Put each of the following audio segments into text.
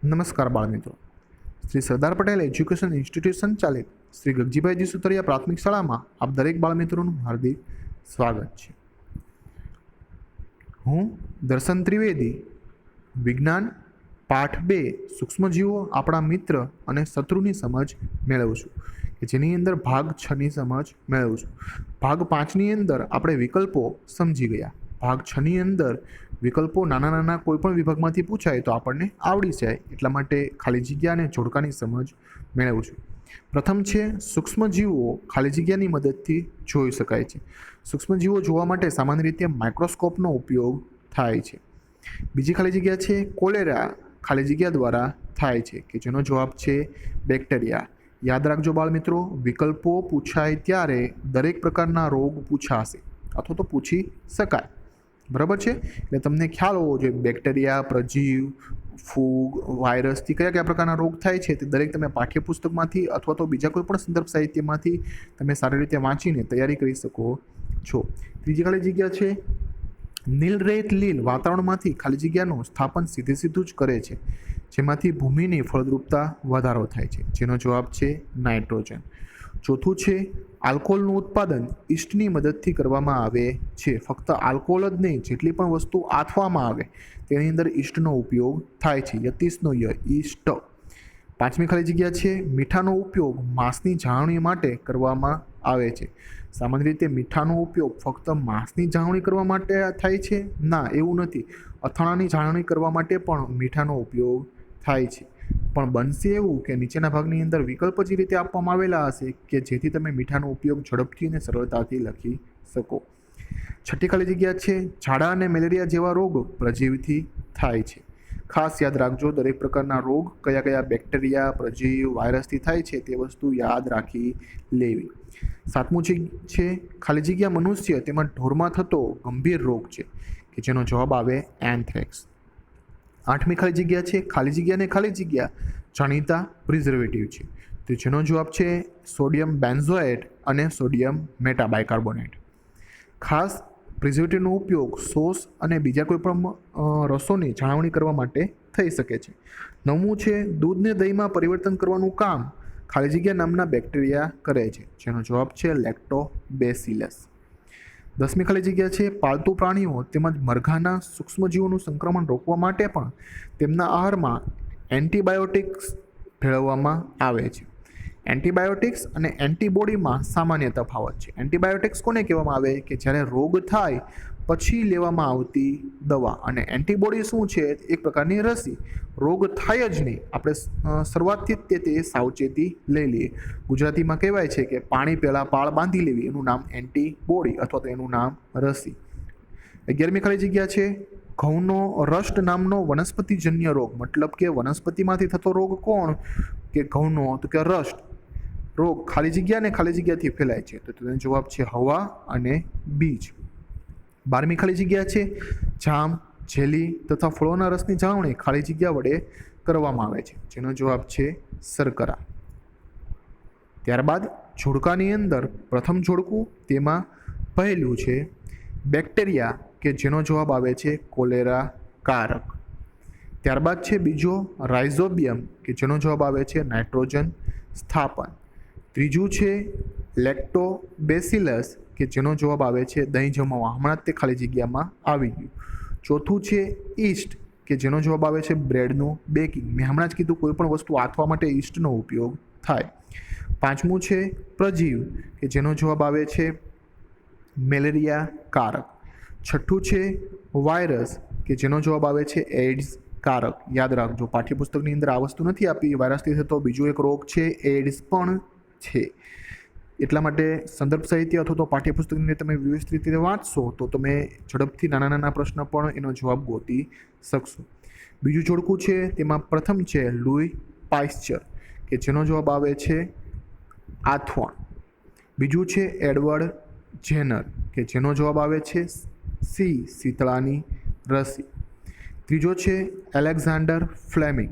નમસ્કાર બાળ મિત્રો. શ્રી સરદાર પટેલ એજ્યુકેશન ઇન્સ્ટિટ્યૂટ સંચાલિત શ્રી ગગજીભાઈજી સુતરિયા પ્રાથમિક શાળામાં આપ દરેક બાળ મિત્રોનું હાર્દિક સ્વાગત છે. હું દર્શન ત્રિવેદી વિજ્ઞાન પાઠ 2 સૂક્ષ્મજીવો આપણા મિત્ર અને શત્રુની સમજ મેળવું છું કે જેની અંદર ભાગ 6ની સમજ મેળવું છું. ભાગ 5ની અંદર આપણે વિકલ્પો સમજી ગયા. ભાગ 6ની અંદર વિકલ્પો નાના નાના કોઈ પણ વિભાગમાંથી પૂછાય તો આપણને આવડી જાય, એટલા માટે ખાલી જગ્યા અને જોડકાની સમજ મેળવું છું. પ્રથમ છે સૂક્ષ્મજીવો ખાલી જગ્યાની મદદથી જોઈ શકાય છે. સૂક્ષ્મજીવો જોવા માટે સામાન્ય રીતે માઇક્રોસ્કોપનો ઉપયોગ થાય છે. બીજી ખાલી જગ્યા છે કોલેરા ખાલી જગ્યા દ્વારા થાય છે કે જેનો જવાબ છે બેક્ટેરિયા. યાદ રાખજો બાળ મિત્રો, વિકલ્પો પૂછાય ત્યારે દરેક પ્રકારના રોગ પૂછાશે અથવા તો પૂછી શકાય. બરાબર છે? એટલે તમને ખ્યાલ હોવો જોઈએ બેક્ટેરિયા, પ્રજીવ, ફૂગ, વાયરસથી કયા કયા પ્રકારના રોગ થાય છે તે દરેક તમે પાઠ્યપુસ્તકમાંથી અથવા તો બીજા કોઈ પણ સંદર્ભ સાહિત્યમાંથી તમે સારી રીતે વાંચીને તૈયારી કરી શકો છો. ત્રીજી ખાલી જગ્યા છે નીલ રેત લીલ વાતાવરણમાંથી ખાલી જગ્યાનું સ્થાપન સીધું જ કરે છે, જેમાંથી ભૂમિની ફળદ્રુપતા વધારો થાય છે, જેનો જવાબ છે નાઇટ્રોજન. ચોથું છે આલ્કોહોલનું ઉત્પાદન ઈસ્ટની મદદથી કરવામાં આવે છે. ફક્ત આલ્કોહોલ જ નહીં, જેટલી પણ વસ્તુ આથવામાં આવે તેની અંદર ઈસ્ટનો ઉપયોગ થાય છે. યતીશનો ય ઈસ્ટ. પાંચમી ખાલી જગ્યા છે મીઠાનો ઉપયોગ માંસની જાળવણી માટે કરવામાં આવે છે. સામાન્ય રીતે મીઠાનો ઉપયોગ ફક્ત માંસની જાળવણી કરવા માટે થાય છે? ના, એવું નથી. અથાણાની જાળવણી કરવા માટે પણ મીઠાનો ઉપયોગ થાય છે. પણ બનશે એવું કે નીચેના ભાગની અંદર વિકલ્પ જે રીતે આપવામાં આવેલા હશે કે જેથી તમે મીઠાનો ઉપયોગ ઝડપથી અને સરળતાથી લખી શકો. છઠ્ઠી ખાલી જગ્યા છે ઝાડા અને મેલેરિયા જેવા રોગ પ્રજીવથી થાય છે. ખાસ યાદ રાખજો, દરેક પ્રકારના રોગ કયા કયા બેક્ટેરિયા, પ્રજીવ, વાયરસથી થાય છે તે વસ્તુ યાદ રાખી લેવી. સાતમું છે ખાલી જગ્યા મનુષ્ય તેમજ ઢોરમાં થતો ગંભીર રોગ છે કે જેનો જવાબ આવે એન્થ્રેક્સ. આઠમી ખાલી જગ્યા છે ખાલી જગ્યા ને ખાલી જગ્યા જાણીતા પ્રિઝર્વેટિવ છે, તો જેનો જવાબ છે સોડિયમ બેન્ઝોએટ અને સોડિયમ મેટાબાયકાર્બોનેટ. ખાસ પ્રિઝર્વેટિવનો ઉપયોગ સોસ અને બીજા કોઈ પણ રસોની જાળવણી કરવા માટે થઈ શકે છે. નવમું છે દૂધને દહીંમાં પરિવર્તન કરવાનું કામ ખાલી જગ્યા નામના બેક્ટેરિયા કરે છે, જેનો જવાબ છે લેક્ટોબેસિલસ. 10મી ખાલી જગ્યા છે પાલતુ પ્રાણીઓ તેમજ મરઘાના સૂક્ષ્મજીવોનું સંક્રમણ રોકવા માટે પણ તેમના આહારમાં એન્ટીબાયોટિક્સ ભેળવવામાં આવે છે. એન્ટીબાયોટિક્સ અને એન્ટીબોડીમાં સામાન્ય તફાવત છે. એન્ટીબાયોટિક્સ કોને કહેવામાં આવે કે જ્યારે રોગ થાય પછી લેવામાં આવતી દવા, અને એન્ટીબોડી શું છે? એક પ્રકારની રસી. રોગ થાય જ નહીં, આપણે શરૂઆતથી જ તે સાવચેતી લઈ લઈએ. ગુજરાતીમાં કહેવાય છે કે પાણી પહેલાં પાળ બાંધી લેવી, એનું નામ એન્ટીબોડી અથવા તો એનું નામ રસી. 11મી ખાલી જગ્યા છે ઘઉંનો રસ્ટ નામનો વનસ્પતિજન્ય રોગ. મતલબ કે વનસ્પતિમાંથી થતો રોગ કોણ? કે ઘઉંનો, તો કે રસ્ટ રોગ ખાલી જગ્યા ને ખાલી જગ્યાથી ફેલાય છે, તો તેનો જવાબ છે હવા અને બીજ. 12મી ખાલી જગ્યા છે જામ, જેલી તથા ફળોના રસની જાળવણી ખાલી જગ્યા વડે કરવામાં આવે છે, જેનો જવાબ છે શર્કરા. ત્યારબાદ જોડકાની અંદર પ્રથમ જોડકું તેમાં પહેલું છે બેક્ટેરિયા કે જેનો જવાબ આવે છે કોલેરા કારક. ત્યારબાદ છે બીજો રાઇઝોબિયમ કે જેનો જવાબ આવે છે નાઇટ્રોજન સ્થાપન. ત્રીજું છે લેક્ટોબેસિલસ કે જેનો જવાબ આવે છે દહીં જમાવવા. હમણાં જ તે ખાલી જગ્યામાં આવી ગયું. ચોથું છે ઈસ્ટ કે જેનો જવાબ આવે છે બ્રેડનું બેકિંગ. મેં હમણાં જ કીધું કોઈ પણ વસ્તુ આથવા માટે ઈસ્ટનો ઉપયોગ થાય. પાંચમું છે પ્રજીવ કે જેનો જવાબ આવે છે મેલેરિયા કારક. છઠ્ઠું છે વાયરસ કે જેનો જવાબ આવે છે એઇડ્સ કારક. યાદ રાખજો, પાઠ્યપુસ્તકની અંદર આ વસ્તુ નથી આપી. વાયરસથી થતો બીજો એક રોગ છે એઇડ્સ પણ છે, એટલા માટે સંદર્ભ સાહિત્ય અથવા તો પાઠ્યપુસ્તકની અંદર તમે વ્યવસ્થિત રીતે વાંચશો તો તમે ઝડપથી નાના નાના પ્રશ્ન પણ એનો જવાબ ગોતી શકશો. બીજું જોડકું છે તેમાં પ્રથમ છે લૂઈ પાસ્ચર કે જેનો જવાબ આવે છે આથવણ. બીજું છે એડવર્ડ જેનર કે જેનો જવાબ આવે છે શીતળાની રસી. ત્રીજો છે એલેક્ઝાન્ડર ફ્લેમિંગ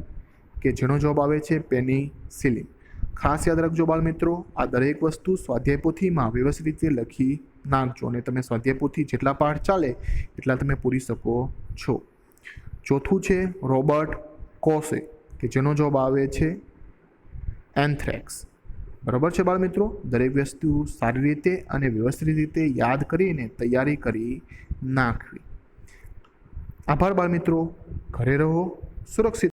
કે જેનો જવાબ આવે છે પેનિસિલિન. ખાસ યાદ રાખજો બાળ મિત્રો, આ દરેક વસ્તુ સ્વાધ્યાય પોથીમાં વ્યવસ્થિત રીતે લખી નાખજો અને તમે સ્વાધ્યાય પોથી જેટલા પાઠ ચાલે એટલા તમે પૂરી શકો છો. ચોથું છે રોબર્ટ કોસે કે જેનો જવાબ આવે છે એન્થ્રેક્સ. બરાબર છે બાળ મિત્રો. દરેક વસ્તુ સારી રીતે અને વ્યવસ્થિત રીતે યાદ કરીને તૈયારી કરી નાખવી. આભાર બાળ મિત્રો. ઘરે રહો, સુરક્ષિત